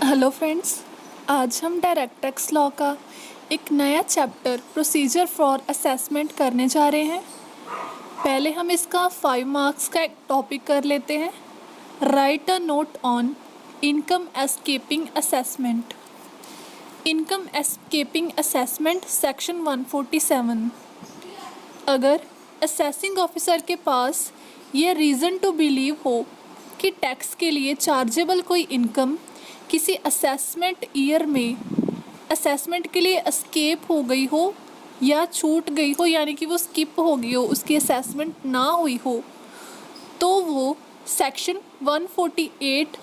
Hello friends, आज हम direct tax law का एक नया चैप्टर प्रोसीजर फॉर असेसमेंट करने जा रहे हैं। पहले हम इसका 5 मार्क्स का एक टॉपिक कर लेते हैं। Right a note on income escaping assessment. Income escaping assessment section 147। अगर असेसिंग ऑफिसर के पास यह रीज़न टू बिलीव हो कि टैक्स के लिए चार्जेबल कोई इनकम किसी असेसमेंट ईयर में असेसमेंट के लिए एस्केप हो गई हो या छूट गई हो, यानी कि वो स्किप हो गई हो, उसकी असेसमेंट ना हुई हो, तो वो सेक्शन 148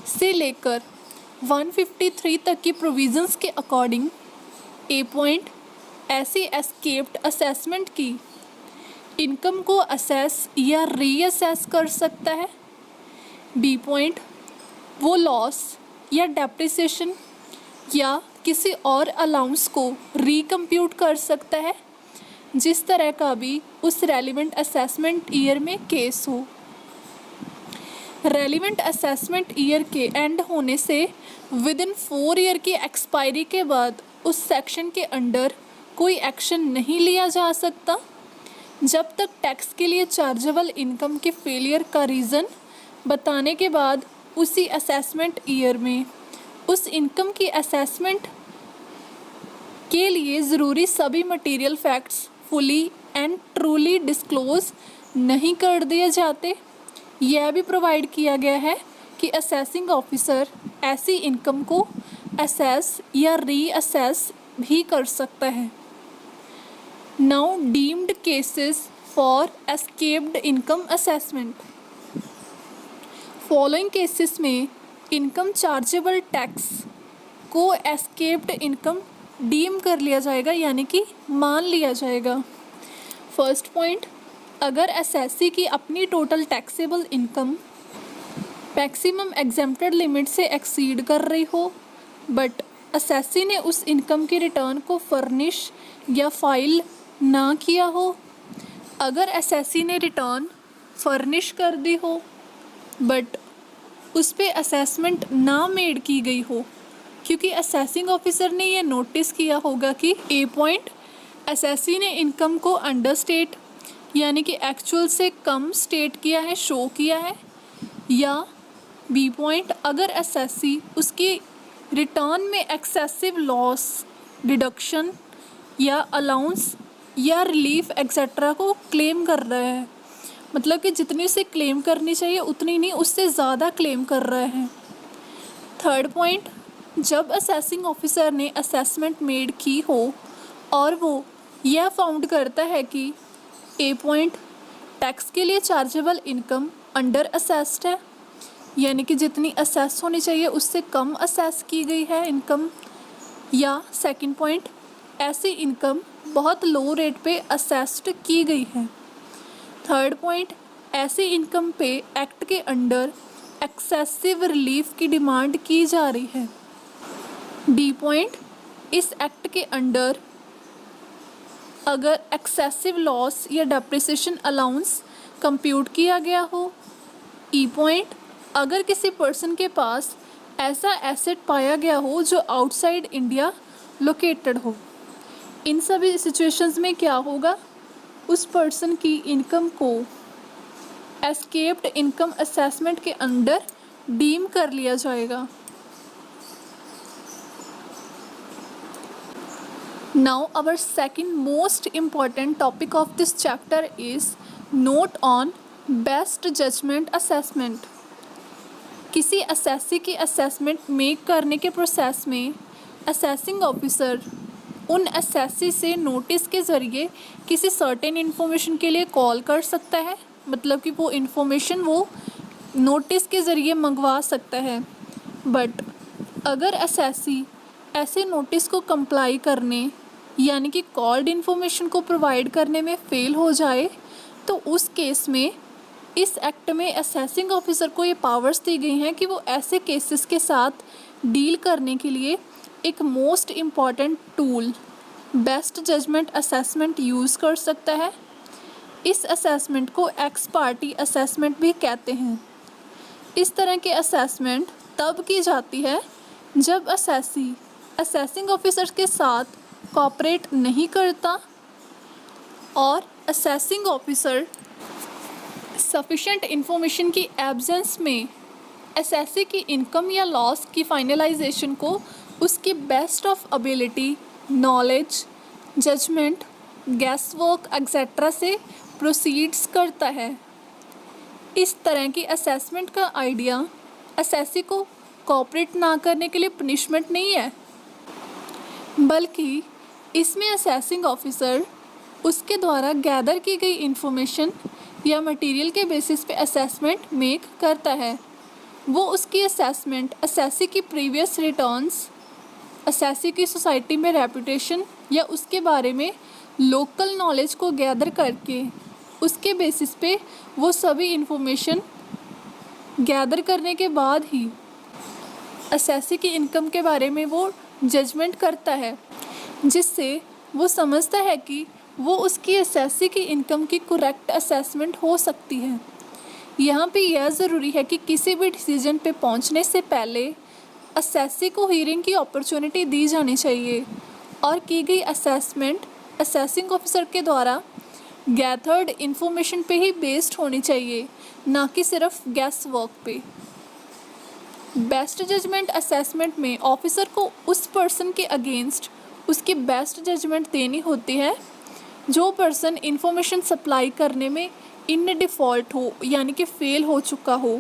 से लेकर 153 तक की प्रोविज़न्स के अकॉर्डिंग ए पॉइंट ऐसी एस्केप्ड असेसमेंट की इनकम को असेस या रीअसेस कर सकता है। बी पॉइंट वो लॉस या डेप्रिसिएशन या किसी और अलाउंस को रिकम्प्यूट कर सकता है, जिस तरह का भी उस रेलिवेंट असेसमेंट ईयर में केस हो। रेलिवेंट असेसमेंट ईयर के एंड होने से विद इन 4 ईयर की एक्सपायरी के बाद उस सेक्शन के अंडर कोई एक्शन नहीं लिया जा सकता जब तक टैक्स के लिए चार्जेबल इनकम के फेलियर का रीज़न बताने के बाद उसी असेसमेंट ईयर में उस इनकम की असेसमेंट के लिए ज़रूरी सभी material facts fully and truly disclose नहीं कर दिए जाते। यह भी प्रोवाइड किया गया है कि असेसिंग ऑफिसर ऐसी इनकम को असेस या रीअसेस भी कर सकता है। Now deemed cases for escaped income assessment. Following cases में इनकम चार्जेबल टैक्स को एस्केप्ड इनकम डीम कर लिया जाएगा, यानी कि मान लिया जाएगा। फर्स्ट पॉइंट, अगर असेसी की अपनी total taxable income maximum exempted limit से एक्सीड कर रही हो बट असेसी ने उस इनकम के रिटर्न को फर्निश या फाइल ना किया हो। अगर असेसी ने रिटर्न फर्निश कर दी हो बट उस पर असेसमेंट ना मेड की गई हो, क्योंकि असेसिंग ऑफिसर ने यह नोटिस किया होगा कि ए पॉइंट असेसी ने इनकम को अंडर स्टेट यानी कि एक्चुअल से कम स्टेट किया है, शो किया है, या बी पॉइंट अगर असेसी उसकी रिटर्न में एक्सेसिव लॉस, डिडक्शन या अलाउंस या रिलीफ एक्सेट्रा को क्लेम कर रहा है, मतलब कि जितनी उसे क्लेम करनी चाहिए उतनी नहीं, उससे ज़्यादा क्लेम कर रहा है। थर्ड पॉइंट, जब असेसिंग ऑफिसर ने असेसमेंट मेड की हो और वो यह फाउंड करता है कि ए पॉइंट टैक्स के लिए चार्जेबल इनकम अंडर असेस्ड है, यानी कि जितनी असेस होनी चाहिए उससे कम असेस की गई है इनकम, या सेकंड पॉइंट ऐसी इनकम बहुत लो रेट पे असेस्ड की गई है। थर्ड पॉइंट, ऐसी इनकम पे एक्ट के अंडर एक्सेसिव रिलीफ की डिमांड की जा रही है। डी पॉइंट, इस एक्ट के अंडर अगर एक्सेसिव लॉस या डेप्रिसिएशन अलाउंस कंप्यूट किया गया हो। ई पॉइंट, अगर किसी पर्सन के पास ऐसा एसेट पाया गया हो जो आउटसाइड इंडिया लोकेटेड हो। इन सभी सिचुएशंस में क्या होगा, उस पर्सन की इनकम को एस्केप्ड इनकम असेसमेंट के अंडर डीम कर लिया जाएगा। Now our second most important topic of this chapter is note on best judgement assessment. किसी असेसी की असेसमेंट मेक करने के प्रोसेस में असेसिंग ऑफिसर उन असेसी से नोटिस के ज़रिए किसी सर्टेन इन्फॉर्मेशन के लिए कॉल कर सकता है, मतलब कि वो इन्फॉर्मेशन वो नोटिस के ज़रिए मंगवा सकता है। बट अगर असेसी ऐसे नोटिस को कंप्लाई करने यानी कि कॉल्ड इन्फॉर्मेशन को प्रोवाइड करने में फ़ेल हो जाए, तो उस केस में इस एक्ट में असेसिंग ऑफिसर को ये पावर्स दी गई हैं कि वो ऐसे केसेस के साथ डील करने के लिए एक most important tool best judgement assessment use कर सकता है। इस असेसमेंट को एक्स पार्टी असेसमेंट भी कहते हैं। इस तरह के असेसमेंट तब की जाती है जब असेसी असेसिंग ऑफिसर के साथ कोऑपरेट नहीं करता और असेसिंग ऑफिसर सफिशिएंट इंफॉर्मेशन की एब्सेंस में असेसी की इनकम या लॉस की फाइनलाइजेशन को उसकी best of ability, knowledge, judgement, guess work etcetera से प्रोसीड्स करता है। इस तरह की असेसमेंट का आइडिया असेसी को कोऑपरेट ना करने के लिए पनिशमेंट नहीं है, बल्कि इसमें असेसिंग ऑफिसर उसके द्वारा गैदर की गई इंफॉर्मेशन या मटेरियल के बेसिस पे असेसमेंट मेक करता है। वो उसकी असेसमेंट असेसी की प्रीवियस रिटर्न्स, असेसी की सोसाइटी में रेपुटेशन या उसके बारे में लोकल नॉलेज को गैदर करके उसके बेसिस पे वो सभी इंफॉर्मेशन गैदर करने के बाद ही असेसी की इनकम के बारे में वो जजमेंट करता है, जिससे वो समझता है कि वो उसकी असेसी की इनकम की करेक्ट असेसमेंट हो सकती है। यहाँ पे यह ज़रूरी है कि किसी भी डिसीजन पे पहुँचने से पहले असेसी को हियरिंग की अपॉर्चुनिटी दी जानी चाहिए और की गई असेसमेंट असेसिंग ऑफिसर के द्वारा गैथर्ड इंफॉर्मेशन पे ही बेस्ड होनी चाहिए, ना कि सिर्फ गैस वर्क पे। बेस्ट जजमेंट असेसमेंट में ऑफिसर को उस पर्सन के अगेंस्ट उसकी बेस्ट जजमेंट देनी होती है जो पर्सन इंफॉर्मेशन सप्लाई करने में इन डिफ़ॉल्ट हो, यानी कि फेल हो चुका हो।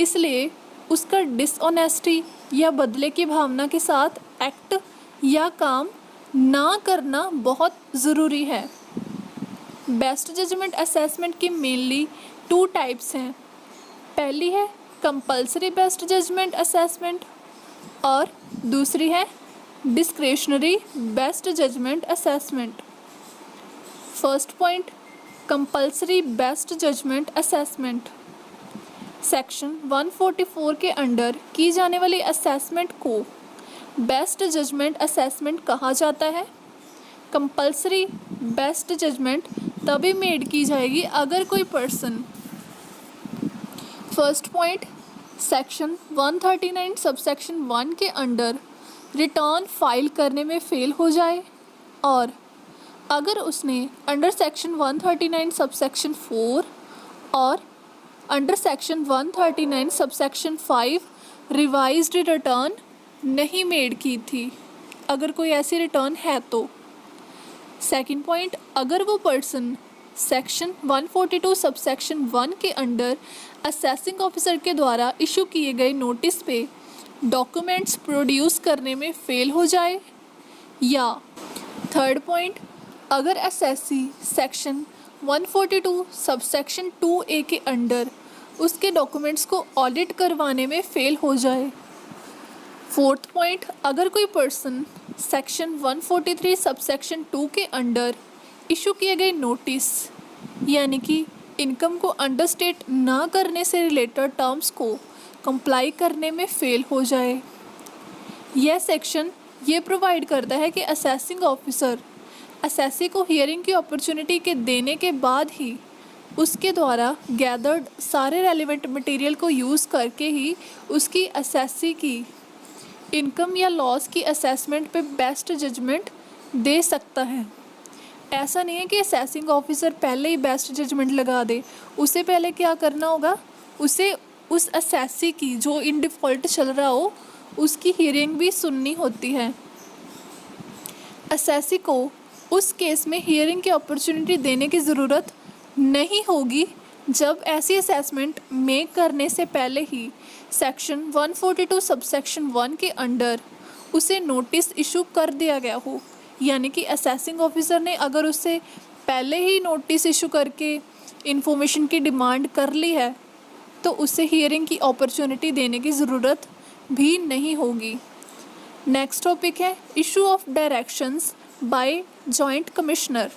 इसलिए उसका डिसऑनेस्टी या बदले की भावना के साथ एक्ट या काम ना करना बहुत ज़रूरी है। बेस्ट जजमेंट असेसमेंट की मेनली 2 टाइप्स हैं। पहली है कंपल्सरी बेस्ट जजमेंट असेसमेंट और दूसरी है discretionary best judgement assessment. First point, compulsory best judgement assessment. Section 144 के अंडर की जाने वाली असेसमेंट को बेस्ट जजमेंट असेसमेंट कहा जाता है। कंपल्सरी बेस्ट जजमेंट तभी मेड की जाएगी अगर कोई person, first point, section 139 subsection 1 के अंडर रिटर्न फाइल करने में फेल हो जाए और अगर उसने अंडर सेक्शन 139 सबसेक्शन 4 और under section 139 subsection 5 revised return नहीं मेड की थी, अगर कोई ऐसी रिटर्न है तो। सेकंड पॉइंट, अगर वो पर्सन सेक्शन 142 सबसेक्शन 1 के अंडर असेसिंग ऑफिसर के द्वारा इशू किए गए नोटिस पे डॉक्यूमेंट्स प्रोड्यूस करने में फेल हो जाए, या थर्ड पॉइंट, अगर असेसी सेक्शन 142 सबसेक्शन 2A के अंडर उसके डॉक्यूमेंट्स को ऑडिट करवाने में फेल हो जाए। फोर्थ पॉइंट, अगर कोई पर्सन सेक्शन 143 सबसेक्शन 2 के अंडर इशू किए गए नोटिस यानी कि इनकम को अंडरस्टेट ना करने से रिलेटेड टर्म्स को कंप्लाई करने में फेल हो जाए। यह सेक्शन ये प्रोवाइड करता है कि असेसिंग ऑफिसर असेसी को हियरिंग की अपॉर्चुनिटी के देने के बाद ही उसके द्वारा गैदर्ड सारे रेलिवेंट मटेरियल को यूज़ करके ही उसकी असेसी की इनकम या लॉस की असेसमेंट पे बेस्ट जजमेंट दे सकता है। ऐसा नहीं है कि असेसिंग ऑफिसर पहले ही बेस्ट जजमेंट लगा दे। उसे पहले क्या करना होगा, उसे उस असेसी की जो इन डिफ़ॉल्ट चल रहा हो उसकी हियरिंग भी सुननी होती है। असेसी को उस केस में हियरिंग की अपॉर्चुनिटी देने की ज़रूरत नहीं होगी जब ऐसी असेसमेंट मेक करने से पहले ही सेक्शन 142 सबसेक्शन 1 के अंडर उसे नोटिस इशू कर दिया गया हो, यानी कि असेसिंग ऑफिसर ने अगर उससे पहले ही नोटिस इशू करके इंफॉर्मेशन की डिमांड कर ली है तो उसे हियरिंग की अपॉर्चुनिटी देने की ज़रूरत भी नहीं होगी। नेक्स्ट टॉपिक है issue of directions by joint commissioner,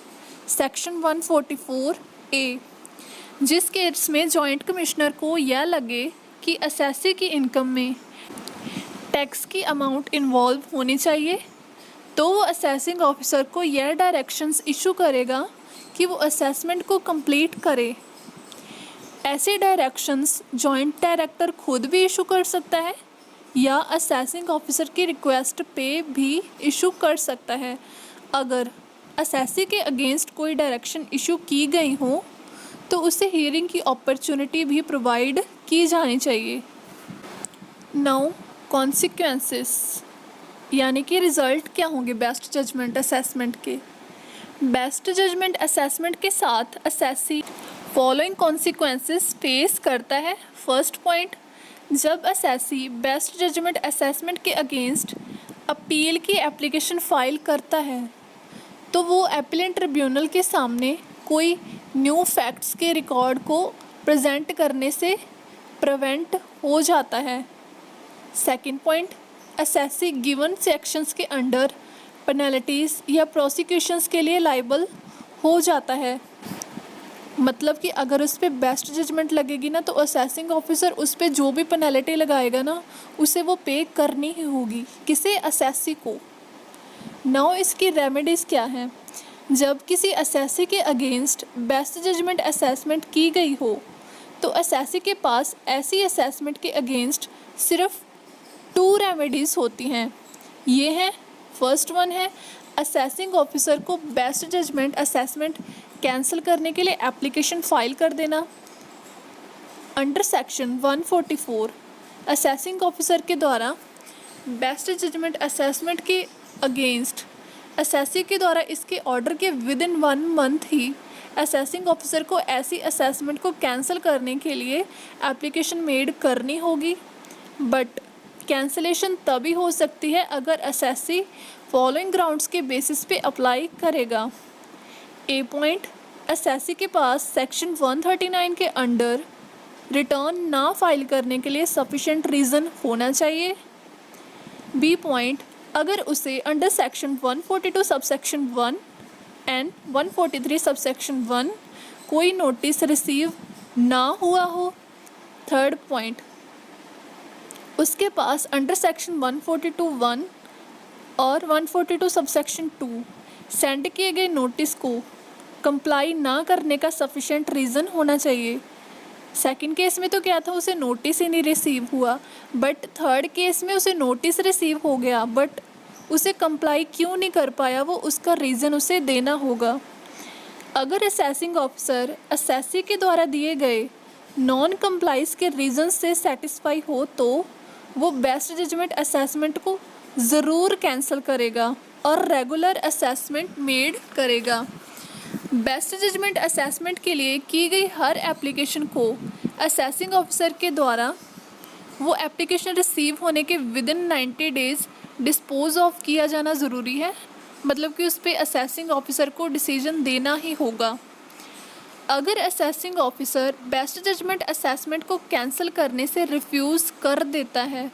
section 144A। जिस केस में जॉइंट कमिश्नर को यह लगे कि असेसी की इनकम में टैक्स की अमाउंट इन्वॉल्व होनी चाहिए तो वो असेसिंग ऑफिसर को यह डायरेक्शंस इशू करेगा कि वो असेसमेंट को कंप्लीट करे। ऐसे डायरेक्शंस जॉइंट डायरेक्टर खुद भी इशू कर सकता है या असेसिंग ऑफिसर की रिक्वेस्ट पे भी इशू कर सकता है। अगर असेसी के अगेंस्ट कोई डायरेक्शन इशू की गई हो तो उसे हियरिंग की अपॉर्चुनिटी भी प्रोवाइड की जानी चाहिए। नाउ कॉन्सिक्वेंसेस यानी कि रिज़ल्ट क्या होंगे बेस्ट जजमेंट असेसमेंट के। बेस्ट जजमेंट असेसमेंट के साथ असेसी फॉलोइंग कॉन्सिक्वेंसेस फेस करता है। फर्स्ट पॉइंट, जब असेसी बेस्ट जजमेंट असेसमेंट के अगेंस्ट अपील की एप्लीकेशन फाइल करता है तो वो अपीलेंट ट्रिब्यूनल के सामने कोई न्यू फैक्ट्स के रिकॉर्ड को प्रेजेंट करने से प्रिवेंट हो जाता है। Second point, assessee given sections के अंडर पेनल्टीज़ या प्रोसिक्यूशंस के लिए लाइबल हो जाता है। मतलब कि अगर उस पर बेस्ट जजमेंट लगेगी ना तो असेसिंग ऑफिसर उस पर जो भी पेनल्टी लगाएगा ना उसे वो पे करनी ही होगी, किसे, असेसी को। नाउ इसकी रेमेडीज़ क्या हैं। जब किसी असेसी के अगेंस्ट बेस्ट जजमेंट असेसमेंट की गई हो तो असेसी के पास ऐसी असेसमेंट के अगेंस्ट सिर्फ 2 रेमेडीज़ होती हैं। ये हैं, फर्स्ट वन है असेसिंग ऑफिसर को बेस्ट जजमेंट असेसमेंट कैंसिल करने के लिए एप्लीकेशन फाइल कर देना। अंडर सेक्शन 144 असेसिंग ऑफिसर के द्वारा बेस्ट जजमेंट असेसमेंट के अगेंस्ट असेसी के द्वारा इसके ऑर्डर के with in 1 month he assessing officer को ऐसी असेसमेंट को कैंसिल करने के लिए एप्लीकेशन मेड करनी होगी। बट कैंसिलेशन तभी हो सकती है अगर असेसी फॉलोइंग ग्राउंड्स के बेसिस पे अप्लाई करेगा। ए पॉइंट, असेसी के पास सेक्शन 139 के अंडर रिटर्न ना फाइल करने के लिए सफिशेंट रीज़न होना चाहिए। बी पॉइंट, अगर उसे under section 142 subsection 1 and 143 subsection 1 कोई नोटिस रिसीव ना हुआ हो। थर्ड पॉइंट, उसके पास अंडर सेक्शन 142(1) और 142 सबसेक्शन 2 सेंड किए गए नोटिस को कंप्लाई ना करने का सफिशेंट रीज़न होना चाहिए। सेकंड केस में तो क्या था, उसे नोटिस ही नहीं रिसीव हुआ, बट थर्ड केस में उसे नोटिस रिसीव हो गया बट उसे कंप्लाई क्यों नहीं कर पाया, वो उसका रीज़न उसे देना होगा। अगर असेसिंग ऑफिसर असेसी के द्वारा दिए गए नॉन कंप्लाइंस के रीज़न से सेटिस्फाई हो तो वो बेस्ट जजमेंट असेसमेंट को ज़रूर कैंसिल करेगा और रेगुलर असेसमेंट मेड करेगा। बेस्ट जजमेंट असेसमेंट के लिए की गई हर एप्लीकेशन को असेसिंग ऑफिसर के द्वारा वो एप्लीकेशन रिसीव होने के with in 90 days dispose of किया जाना ज़रूरी है। मतलब कि उस पर असेसिंग ऑफिसर को डिसीजन देना ही होगा। अगर assessing officer best judgement assessment को कैंसिल करने से रिफ्यूज़ कर देता है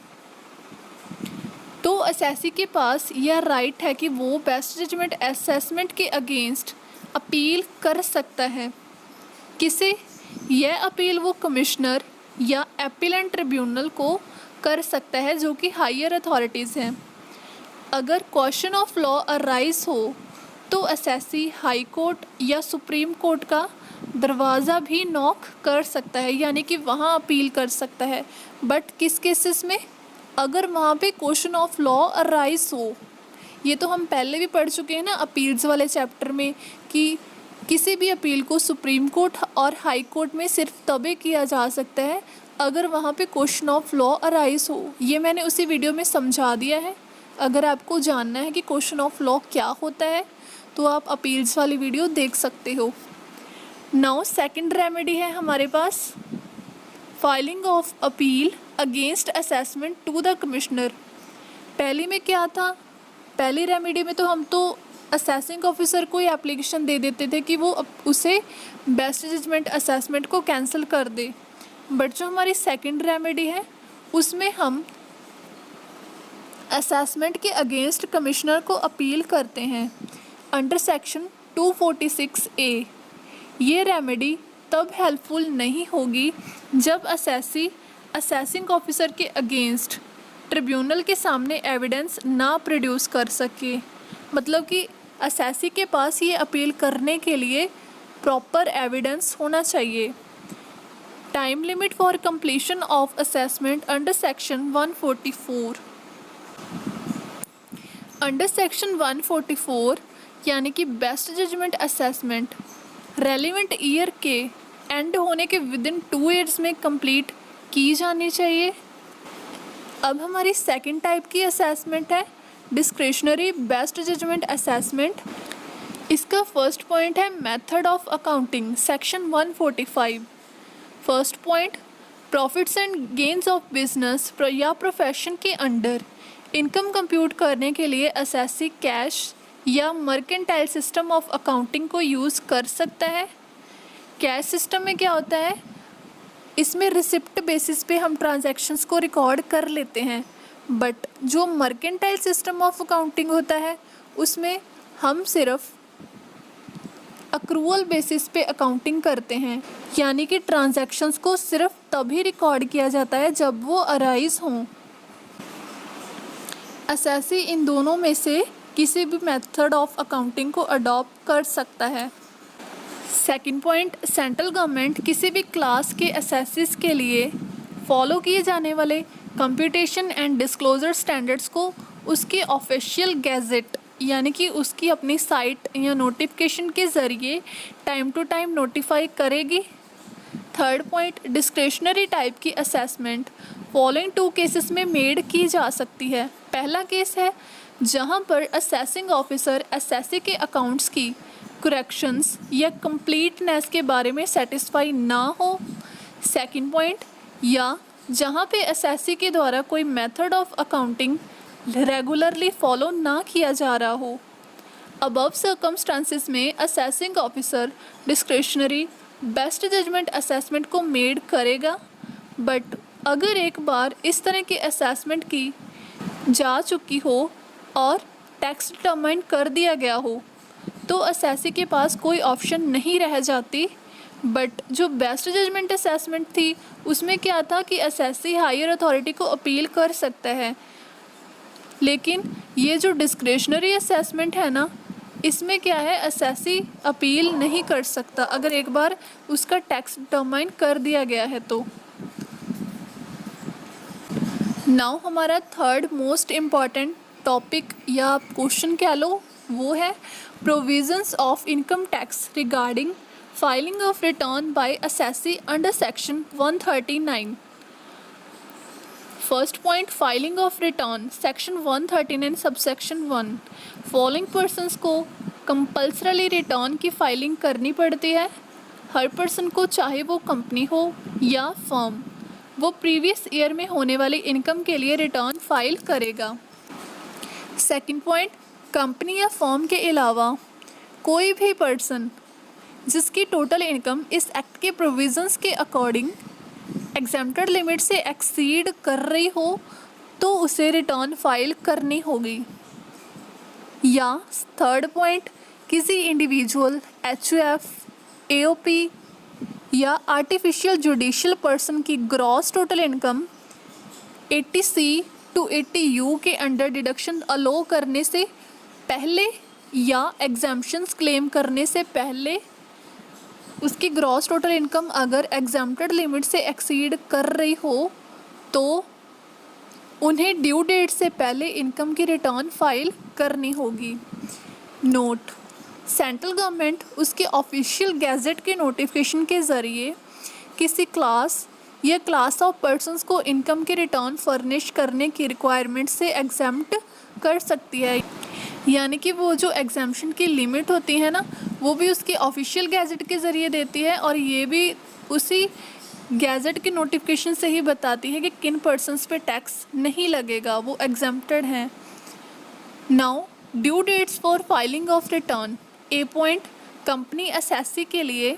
तो असेसी के पास यह राइट है कि वो बेस्ट जजमेंट असेसमेंट के अगेंस्ट अपील कर सकता है। किसे? यह अपील वो कमिश्नर या अपीलेंट ट्रिब्यूनल को कर सकता है जो कि हायर अथॉरिटीज़ हैं। अगर क्वेश्चन ऑफ लॉ अराइज हो तो असेसी हाई कोर्ट या सुप्रीम कोर्ट का दरवाज़ा भी नॉक कर सकता है, यानी कि वहाँ अपील कर सकता है। बट किस केसेस में? अगर वहाँ पे क्वेश्चन ऑफ लॉ अराइज हो। ये तो हम पहले भी पढ़ चुके हैं ना अपील्स वाले चैप्टर में कि किसी भी अपील को सुप्रीम कोर्ट और हाई कोर्ट में सिर्फ तभी किया जा सकता है अगर वहाँ पे क्वेश्चन ऑफ लॉ अराइज हो। ये मैंने उसी वीडियो में समझा दिया है। अगर आपको जानना है कि क्वेश्चन ऑफ लॉ क्या होता है तो आप अपील्स वाली वीडियो देख सकते हो। नाउ सेकंड रेमेडी है हमारे पास filing of appeal against assessment to the commissioner. पहली में क्या था? पहली रेमेडी में तो हम तो असेसिंग ऑफिसर को ही एप्लीकेशन दे देते थे कि वो उसे बेस्ट जजमेंट असेसमेंट को कैंसिल कर दे। बट जो हमारी सेकंड रेमेडी है उसमें हम असेसमेंट के अगेंस्ट कमिश्नर को अपील करते हैं अंडर सेक्शन 246A। ये रेमेडी तब हेल्पफुल नहीं होगी जब असेसी असेसिंग ऑफिसर के अगेंस्ट ट्रिब्यूनल के सामने एविडेंस ना प्रोड्यूस कर सके। मतलब कि असेसी के पास ये अपील करने के लिए प्रॉपर एविडेंस होना चाहिए। Time limit for completion of assessment under section 144। Under section 144 यानी कि best judgement assessment relevant year के एंड होने के विदिन 2 ईयर्स में कंप्लीट की जानी चाहिए। अब हमारी सेकंड टाइप की असेसमेंट है डिस्क्रिशनरी बेस्ट जजमेंट असेसमेंट। इसका फर्स्ट पॉइंट है method of accounting section 145। First point, profits and gains of business या प्रोफेशन के अंडर इनकम कंप्यूट करने के लिए असेसी कैश या मर्केंटाइल सिस्टम ऑफ अकाउंटिंग को यूज़ कर सकता है। कैश सिस्टम में क्या होता है, इसमें रिसिप्ट बेसिस पे हम ट्रांजैक्शंस को रिकॉर्ड कर लेते हैं, बट जो मर्केंटाइल सिस्टम ऑफ अकाउंटिंग होता है उसमें हम सिर्फ अक्रूवल बेसिस पे अकाउंटिंग करते हैं, यानी कि ट्रांजैक्शंस को सिर्फ तभी रिकॉर्ड किया जाता है जब वो अराइज हों। असेसी इन दोनों में से किसी भी मेथड ऑफ अकाउंटिंग को अडॉप्ट कर सकता है। सेकंड पॉइंट, सेंट्रल गवर्नमेंट किसी भी क्लास के असेसिस के लिए फॉलो किए जाने वाले कंप्यूटेशन एंड डिस्क्लोजर स्टैंडर्ड्स को उसके ऑफिशियल गैजेट यानी कि उसकी अपनी साइट या नोटिफिकेशन के ज़रिए टाइम टू टाइम नोटिफाई करेगी। थर्ड पॉइंट, डिस्क्रिशनरी टाइप की असेसमेंट फॉलोइंग 2 केसेस में मेड की जा सकती है। पहला केस है जहां पर असेसिंग ऑफिसर असेसी के अकाउंट्स की करेक्शंस या कंप्लीटनेस के बारे में सेटिस्फाई ना हो। सेकंड पॉइंट, या जहां पे असेसी के द्वारा कोई method of accounting regularly follow ना किया जा रहा हो। अबव सर्कमस्टांसिस में assessing officer discretionary best judgement assessment को मेड करेगा, बट अगर एक बार इस तरह की असेसमेंट की जा चुकी हो और टैक्स डिटरमाइन कर दिया गया हो तो असेसी के पास कोई ऑप्शन नहीं रह जाती। बट जो बेस्ट जजमेंट असेसमेंट थी उसमें क्या था कि असेसी हायर अथॉरिटी को अपील कर सकता है, लेकिन ये जो डिस्क्रिशनरी असेसमेंट है ना, इसमें क्या है, असेसी अपील नहीं कर सकता अगर एक बार उसका टैक्स डिटरमाइन कर दिया गया है तो। नाउ हमारा थर्ड मोस्ट इम्पॉर्टेंट टॉपिक या आप क्वेश्चन कह लो, वो है provisions of income tax regarding filing of return by assessee under section 139। First point, filing of return section 139 subsection 1। Following persons को कंपल्सरली रिटर्न की फाइलिंग करनी पड़ती है। हर पर्सन को, चाहे वो कंपनी हो या फर्म, वो प्रीवियस ईयर में होने वाली इनकम के लिए रिटर्न फाइल करेगा। सेकंड पॉइंट, कंपनी या फर्म के अलावा कोई भी पर्सन जिसकी टोटल इनकम इस एक्ट के प्रोविजंस के अकॉर्डिंग एग्जेम्प्टेड लिमिट से एक्सीड कर रही हो तो उसे रिटर्न फाइल करनी होगी। या थर्ड पॉइंट, किसी इंडिविजुअल, एचयूएफ, एओपी या आर्टिफिशियल जुडिशियल पर्सन की gross total income 80C to 80U के अंडर डिडक्शन अलो करने से पहले या एग्जाम्पशंस क्लेम करने से पहले उसकी ग्रॉस टोटल इनकम अगर एग्जाम्प्टेड लिमिट से एक्सीड कर रही हो तो उन्हें ड्यू डेट से पहले इनकम की रिटर्न फाइल करनी होगी। नोट, सेंट्रल गवर्नमेंट उसके ऑफिशियल गैजेट के नोटिफिकेशन के ज़रिए किसी क्लास या क्लास ऑफ पर्सन्स को इनकम के रिटर्न फर्निश करने की रिक्वायरमेंट से एग्जेम्प्ट कर सकती है, यानी कि वो जो एग्जाम्पशन की लिमिट होती है ना, वो भी उसके ऑफिशियल गैजेट के ज़रिए देती है और ये भी उसी गैजेट के नोटिफिकेशन से ही बताती है कि किन पर्सन्स पे टैक्स नहीं लगेगा, वो एग्जेम्प्टेड हैं। Now due dates for filing of return. A point, company assessee के लिए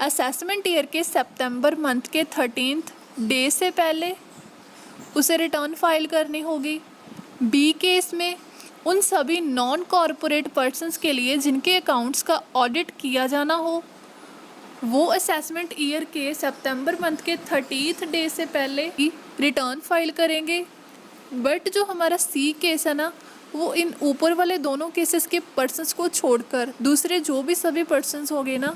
असेसमेंट ईयर के सितंबर मंथ के 13th डे से पहले उसे रिटर्न फाइल करनी होगी। बी केस में उन सभी नॉन कॉरपोरेट पर्सन्स के लिए जिनके अकाउंट्स का ऑडिट किया जाना हो, वो असेसमेंट ईयर के सितंबर मंथ के 30th डे से पहले ही रिटर्न फाइल करेंगे। बट जो हमारा सी केस है ना, वो इन ऊपर वाले दोनों केसेस के पर्सन्स को छोड़कर दूसरे जो भी सभी पर्सन्स होंगे ना,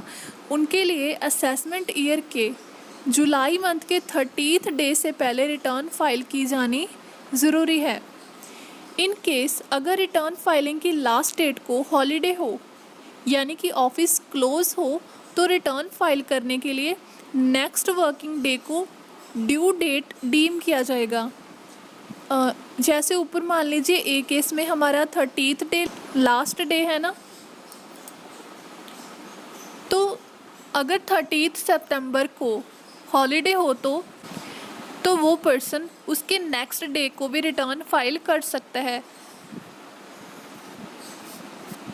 उनके लिए असेसमेंट ईयर के जुलाई मंथ के 30th डे से पहले रिटर्न फाइल की जानी ज़रूरी है। इन केस अगर रिटर्न फाइलिंग की लास्ट डेट को हॉलीडे हो यानी कि ऑफिस क्लोज हो तो रिटर्न फाइल करने के लिए नेक्स्ट वर्किंग डे को ड्यू डेट डीम किया जाएगा। जैसे ऊपर मान लीजिए ए केस में हमारा 30th डे लास्ट डे है ना, तो अगर 30th सितंबर को हॉलीडे हो तो वो पर्सन उसके नेक्स्ट डे को भी रिटर्न फाइल कर सकता है।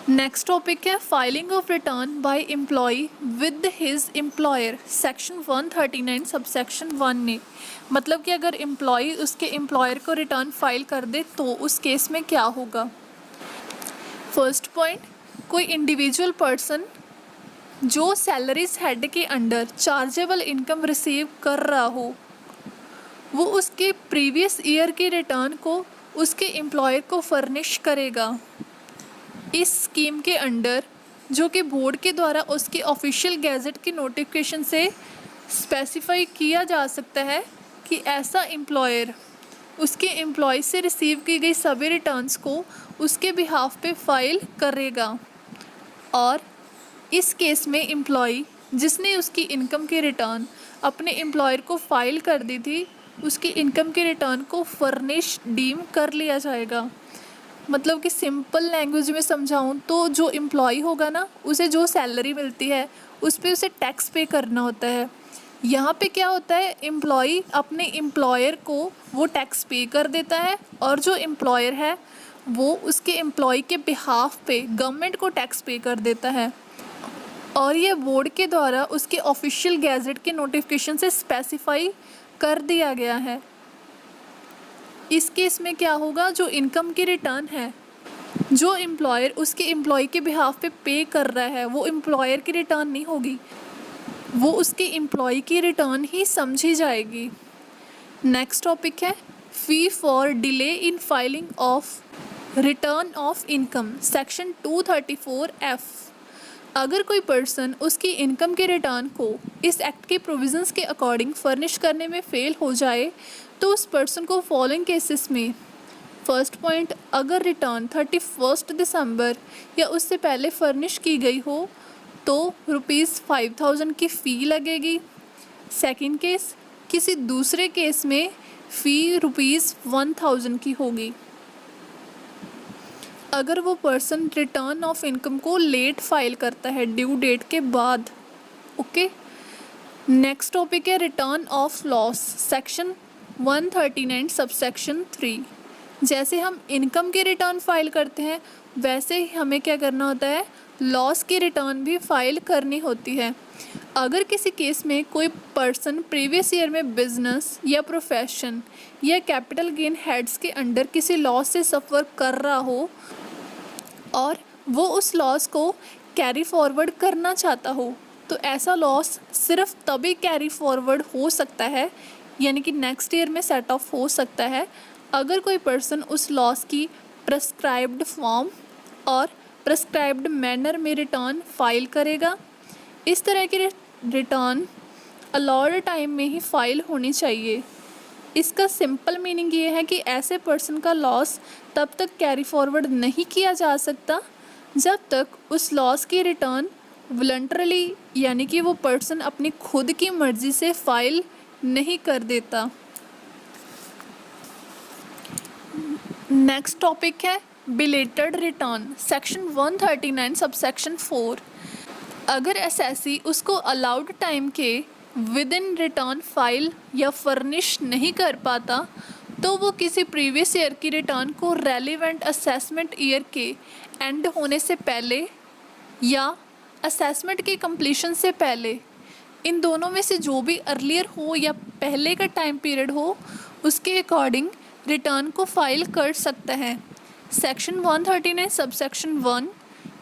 नेक्स्ट टॉपिक है filing of return by employee with his employer, section 139 subsection 1 ने। मतलब कि अगर एम्प्लॉय उसके एम्प्लॉयर को रिटर्न फाइल कर दे तो उस केस में क्या होगा। फर्स्ट पॉइंट, कोई इंडिविजुअल पर्सन जो सैलरीज हेड के अंडर चार्जेबल इनकम रिसीव कर रहा हो वो उसके प्रीवियस ईयर के रिटर्न को उसके एम्प्लॉयर को फर्निश करेगा। इस स्कीम के अंडर जो कि बोर्ड के द्वारा उसके ऑफिशियल गैजेट की नोटिफिकेशन से स्पेसिफाई किया जा सकता है कि ऐसा एम्प्लॉयर उसके एम्प्लॉय से रिसीव की गई सभी रिटर्न्स को उसके बिहाफ पे फाइल करेगा। और इस केस में एम्प्लॉय जिसने उसकी इनकम के रिटर्न अपने एम्प्लॉयर को फाइल कर दी थी उसकी इनकम के रिटर्न को फर्निश डीम कर लिया जाएगा। मतलब कि सिंपल लैंग्वेज में समझाऊं तो जो एम्प्लॉय होगा ना उसे जो सैलरी मिलती है उस पर उसे टैक्स पे करना होता है। यहाँ पे क्या होता है, एम्प्लॉय अपने एम्प्लॉयर को वो टैक्स पे कर देता है और जो एम्प्लॉयर है वो उसके एम्प्लॉय के बिहाफ पे गवर्नमेंट को टैक्स पे कर देता है। और ये बोर्ड के द्वारा उसके ऑफिशियल गैजेट के नोटिफिकेशन से स्पेसिफाई कर दिया गया है। इस केस में क्या होगा, जो इनकम की रिटर्न है जो एम्प्लॉयर उसके एम्प्लॉय के बिहाफ पे कर रहा है वो एम्प्लॉयर की रिटर्न नहीं होगी, वो उसके एम्प्लॉय की रिटर्न ही समझी जाएगी। नेक्स्ट टॉपिक है fee for delay in filing of return of income, section 234F। अगर कोई पर्सन उसकी इनकम के रिटर्न को इस एक्ट के प्रोविजंस के अकॉर्डिंग फर्निश करने में फेल हो जाए तो उस पर्सन को फॉलोइंग केसेस में, फर्स्ट पॉइंट, अगर रिटर्न 31 दिसंबर या उससे पहले फर्निश की गई हो तो ₹5000 की फ़ी लगेगी। सेकंड केस, किसी दूसरे केस में फ़ी ₹1000 की होगी अगर वो पर्सन रिटर्न ऑफ इनकम को लेट फाइल करता है ड्यू डेट के बाद। ओके। नेक्स्ट टॉपिक है return of loss, section 139 subsection 3। जैसे हम इनकम के रिटर्न फाइल करते हैं वैसे ही हमें क्या करना होता है, लॉस की रिटर्न भी फाइल करनी होती है। अगर किसी केस में कोई पर्सन प्रीवियस ईयर में बिजनेस या प्रोफेशन या कैपिटल गेन हेड्स के अंडर किसी लॉस से सफ़र कर रहा हो और वो उस लॉस को कैरी फॉरवर्ड करना चाहता हो तो ऐसा लॉस सिर्फ तभी कैरी फॉरवर्ड हो सकता है यानी कि नेक्स्ट ईयर में सेट ऑफ हो सकता है अगर कोई पर्सन उस लॉस की प्रेस्क्राइब्ड फॉर्म और प्रेस्क्राइब्ड मैनर में रिटर्न फाइल करेगा। इस तरह की रिटर्न अलॉट टाइम में ही फाइल होनी चाहिए। इसका सिंपल मीनिंग ये है कि ऐसे पर्सन का लॉस तब तक कैरी फॉरवर्ड नहीं किया जा सकता जब तक उस लॉस की रिटर्न वॉलंटरली यानी कि वो पर्सन अपनी खुद की मर्ज़ी से फाइल नहीं कर देता। नेक्स्ट टॉपिक है बिलेटेड रिटर्न, सेक्शन 139 सबसेक्शन 4। अगर एसएससी उसको अलाउड टाइम के विद इन रिटर्न फाइल या फर्निश नहीं कर पाता तो वो किसी प्रीवियस ईयर की रिटर्न को रेलिवेंट असेसमेंट ईयर के एंड होने से पहले या असेसमेंट के कंप्लीशन से पहले, इन दोनों में से जो भी अर्लियर हो या पहले का टाइम पीरियड हो उसके अकॉर्डिंग रिटर्न को फाइल कर सकता है। सेक्शन 139 सबसेक्शन 1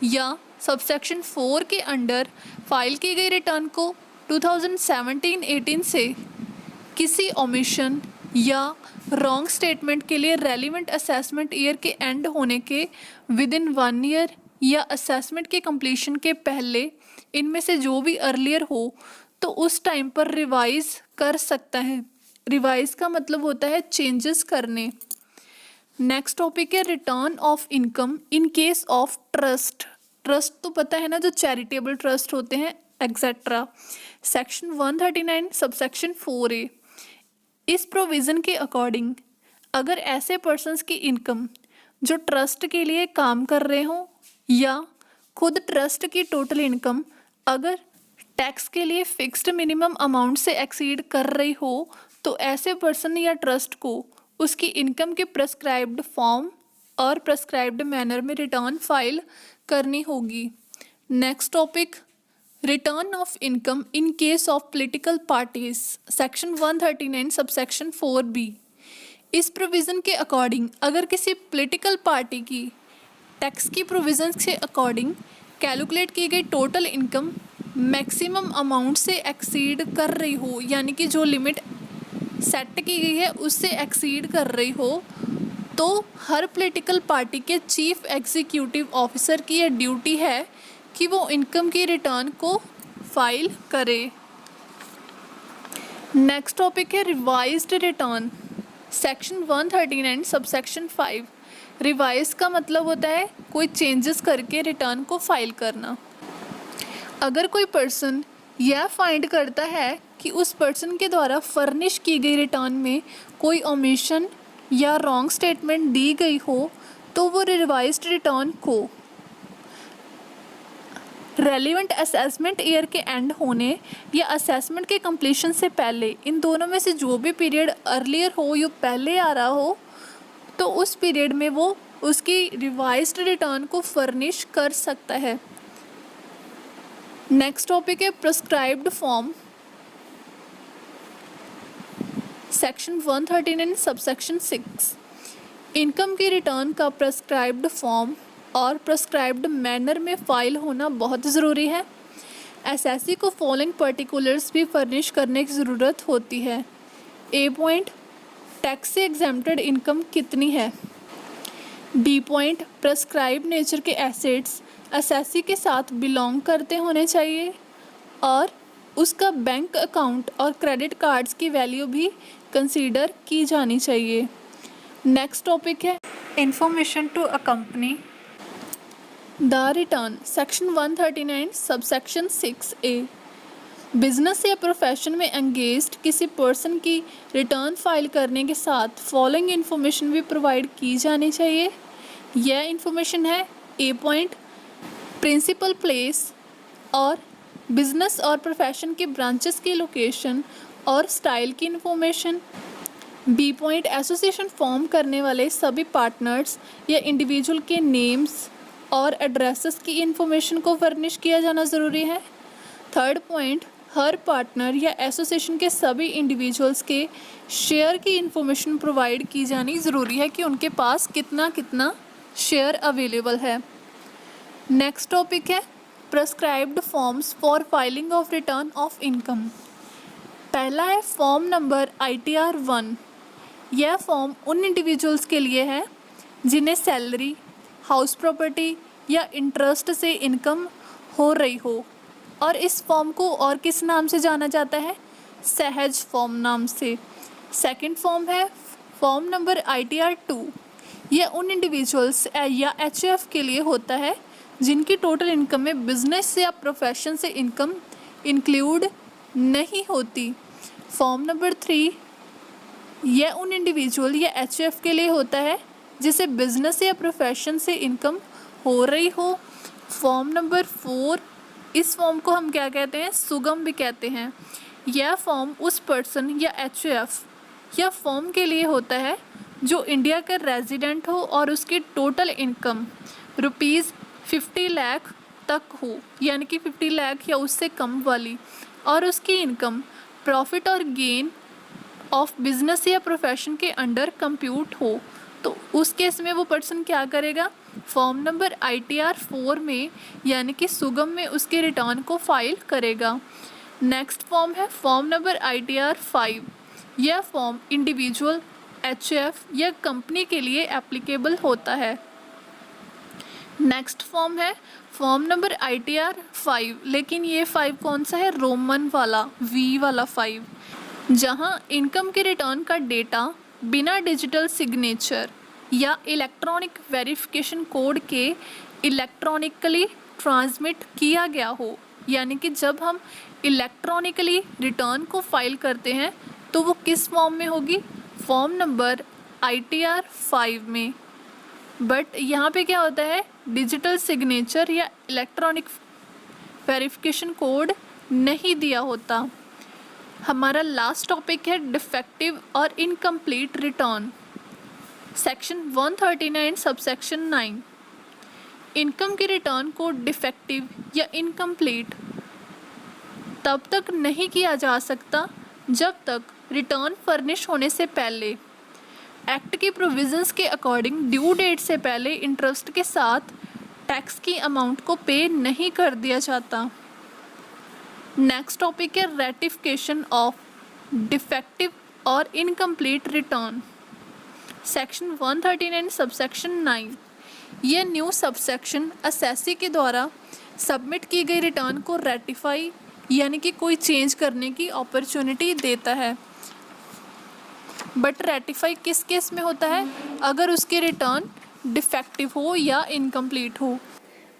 या सबसेक्शन 4 के अंडर फाइल की गई रिटर्न को 2017-18 से किसी ओमिशन या रॉन्ग स्टेटमेंट के लिए रेलिवेंट असेसमेंट ईयर के एंड होने के विद इन 1 ईयर या असेसमेंट के कंप्लीशन के पहले, इनमें से जो भी अर्लियर हो तो उस टाइम पर रिवाइज कर सकता है। रिवाइज का मतलब होता है चेंजेस करने। नेक्स्ट टॉपिक है return of income in case of trust. Trust तो पता है ना, जो चैरिटेबल ट्रस्ट होते हैं एक्सेट्रा। सेक्शन 139 सबसेक्शन 4A, इस प्रोविज़न के अकॉर्डिंग अगर ऐसे पर्सन्स की इनकम जो ट्रस्ट के लिए काम कर रहे हों या खुद ट्रस्ट की टोटल इनकम अगर टैक्स के लिए फिक्स्ड मिनिमम अमाउंट से एक्सीड कर रही हो, तो ऐसे पर्सन या ट्रस्ट को उसकी इनकम के प्रेस्क्राइब्ड फॉर्म और प्रेस्क्राइब्ड मैनर में रिटर्न फाइल करनी होगी। Next topic return of income in case of political parties, section 139 subsection 4B, इस प्रोविज़न के अकॉर्डिंग अगर किसी पॉलिटिकल पार्टी की टैक्स की प्रोविज़न के अकॉर्डिंग कैलकुलेट की गई टोटल इनकम मैक्सिमम अमाउंट से एक्सीड कर रही हो, यानी कि जो लिमिट सेट की गई है उससे एक्सीड कर रही हो, तो हर पॉलिटिकल पार्टी के चीफ एग्जीक्यूटिव ऑफिसर की यह ड्यूटी है कि वो इनकम की रिटर्न को फाइल करे। नेक्स्ट टॉपिक है revised return, section 139 subsection 5। Revise का मतलब होता है कोई चेंजेस करके रिटर्न को फाइल करना। अगर कोई पर्सन यह फाइंड करता है कि उस पर्सन के द्वारा फर्निश की गई रिटर्न में कोई ओमिशन या रॉन्ग स्टेटमेंट दी गई हो, तो वो रिवाइज्ड रिटर्न को रेलिवेंट असेसमेंट ईयर के एंड होने या असेसमेंट के कंप्लीशन से पहले, इन दोनों में से जो भी पीरियड अर्लियर हो या पहले आ रहा हो, तो उस पीरियड में वो उसकी रिवाइज्ड रिटर्न को फर्निश कर सकता है। नेक्स्ट टॉपिक है prescribed form, section 139 subsection 6। Income की रिटर्न का प्रिस्क्राइब्ड फॉर्म और प्रिस्क्राइब्ड मैनर में फाइल होना बहुत ज़रूरी है। एसएससी को फॉलोइंग पर्टिकुलर्स भी फर्निश करने की ज़रूरत होती है। ए पॉइंट, टैक्स से एग्जेम्प्टेड इनकम कितनी है। बी पॉइंट, प्रिस्क्राइब नेचर के एसेट्स एसएससी के साथ बिलोंग करते होने चाहिए और उसका बैंक अकाउंट और क्रेडिट कार्ड्स की वैल्यू भी कंसीडर की जानी चाहिए। नेक्स्ट टॉपिक है information to a company the return, section 139 subsection 6A। Business या प्रोफेशन में एंगेज्ड किसी पर्सन की रिटर्न फाइल करने के साथ फॉलोइंग इन्फॉर्मेशन भी प्रोवाइड की जानी चाहिए। यह इन्फॉर्मेशन है ए पॉइंट, प्रिंसिपल प्लेस और बिजनेस और प्रोफेशन के ब्रांचेस की लोकेशन और स्टाइल की information. B point, association form करने वाले सभी पार्टनर्स या इंडिविजुअल के नेम्स और एड्रेसेस की इन्फॉर्मेशन को फर्निश किया जाना ज़रूरी है। थर्ड पॉइंट, हर पार्टनर या एसोसिएशन के सभी इंडिविजुअल्स के शेयर की इन्फॉर्मेशन प्रोवाइड की जानी ज़रूरी है कि उनके पास कितना कितना शेयर अवेलेबल है। नेक्स्ट टॉपिक है prescribed forms for filing of return of income. पहला है फॉर्म नंबर ITR 1। यह फॉर्म उन इंडिविजुअल्स के लिए है जिन्हें सैलरी, हाउस प्रॉपर्टी या इंटरेस्ट से इनकम हो रही हो, और इस फॉर्म को और किस नाम से जाना जाता है, सहज फॉर्म नाम से। सेकंड फॉर्म है फॉर्म नंबर ITR 2। यह उन इंडिविजुअल्स या HF के लिए होता है जिनकी टोटल इनकम में बिजनेस या प्रोफेशन से इनकम इंक्लूड नहीं होती। फॉर्म नंबर 3, यह उन इंडिविजुअल या HF के लिए होता है जिसे बिजनेस या प्रोफेशन से इनकम हो रही हो। फॉर्म नंबर 4, इस फॉर्म को हम क्या कहते हैं, सुगम भी कहते हैं। यह फॉर्म उस पर्सन या HF या फॉर्म के लिए होता है जो इंडिया का रेजिडेंट हो और उसकी टोटल इनकम ₹50 लाख तक हो, यानी कि 50 लाख या उससे कम वाली, और उसकी इनकम प्रॉफिट और गेन ऑफ बिजनेस या प्रोफेशन के अंडर कंप्यूट हो, तो उस केस में वो पर्सन क्या करेगा, फॉर्म नंबर ITR 4 में यानी कि सुगम में उसके रिटर्न को फाइल करेगा। नेक्स्ट फॉर्म है फॉर्म नंबर ITR 5। यह फॉर्म इंडिविजुअल, HF या कंपनी के लिए एप्लीकेबल होता है। नेक्स्ट फॉर्म है फॉर्म नंबर ITR 5, लेकिन ये 5 कौन सा है, रोमन वाला V वाला 5, जहाँ इनकम के रिटर्न का डेटा बिना डिजिटल सिग्नेचर या इलेक्ट्रॉनिक वेरिफिकेशन कोड के इलेक्ट्रॉनिकली ट्रांसमिट किया गया हो, यानी कि जब हम इलेक्ट्रॉनिकली रिटर्न को फाइल करते हैं तो वो किस फॉर्म में होगी, फॉर्म नंबर ITR 5 में। बट यहाँ पे क्या होता है, डिजिटल सिग्नेचर या इलेक्ट्रॉनिक वेरिफिकेशन कोड नहीं दिया होता। हमारा लास्ट टॉपिक है डिफेक्टिव और incomplete return. Section 139 subsection 9, income के रिटर्न को डिफेक्टिव या इनकम्प्लीट तब तक नहीं किया जा सकता जब तक रिटर्न फर्निश होने से पहले एक्ट की प्रोविजंस के अकॉर्डिंग ड्यू डेट से पहले इंटरेस्ट के साथ टैक्स की अमाउंट को पे नहीं कर दिया जाता। नेक्स्ट टॉपिक है रेटिफिकेशन ऑफ डिफेक्टिव और इनकम्प्लीट रिटर्न। सेक्शन 139 सबसेक्शन 9, यह न्यू सबसेक्शन असेसी के द्वारा सबमिट की गई रिटर्न को रेटिफाई यानी कि कोई चेंज करने की अपॉर्चुनिटी देता है। बट रेटिफाई किस केस में होता है, अगर उसके रिटर्न डिफेक्टिव हो या इनकम्प्लीट हो।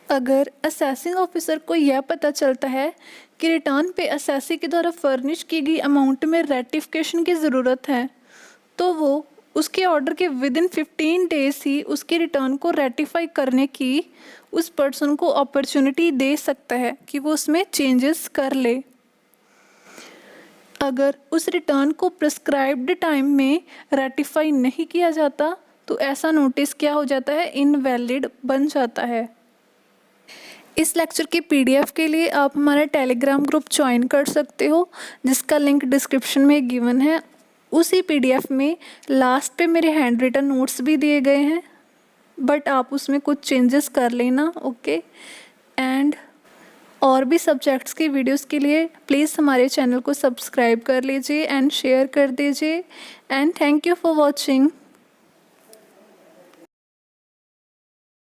अगर असेसिंग ऑफिसर को यह पता चलता है कि रिटर्न पे असेसी के द्वारा फर्निश की गई अमाउंट में रेटिफिकेशन की ज़रूरत है तो वो उसके ऑर्डर के विदिन 15 डेज ही उसके रिटर्न को रेटिफाई करने की उस पर्सन को अपॉर्चुनिटी दे सकता है कि वो उसमें चेंजेस कर ले। अगर उस रिटर्न को प्रिस्क्राइब्ड टाइम में रेटिफाई नहीं किया जाता तो ऐसा नोटिस क्या हो जाता है, इनवैलिड बन जाता है। इस लेक्चर की PDF के लिए आप हमारा टेलीग्राम ग्रुप ज्वाइन कर सकते हो जिसका लिंक डिस्क्रिप्शन में गिवन है। उसी PDF में लास्ट पे मेरे हैंड रिटन नोट्स भी दिए गए हैं, बट आप उसमें कुछ चेंजेस कर लेना, ओके। एंड और भी सब्जेक्ट्स की वीडियोस के लिए प्लीज़ हमारे चैनल को सब्सक्राइब कर लीजिए एंड शेयर कर दीजिए। And thank you for watching.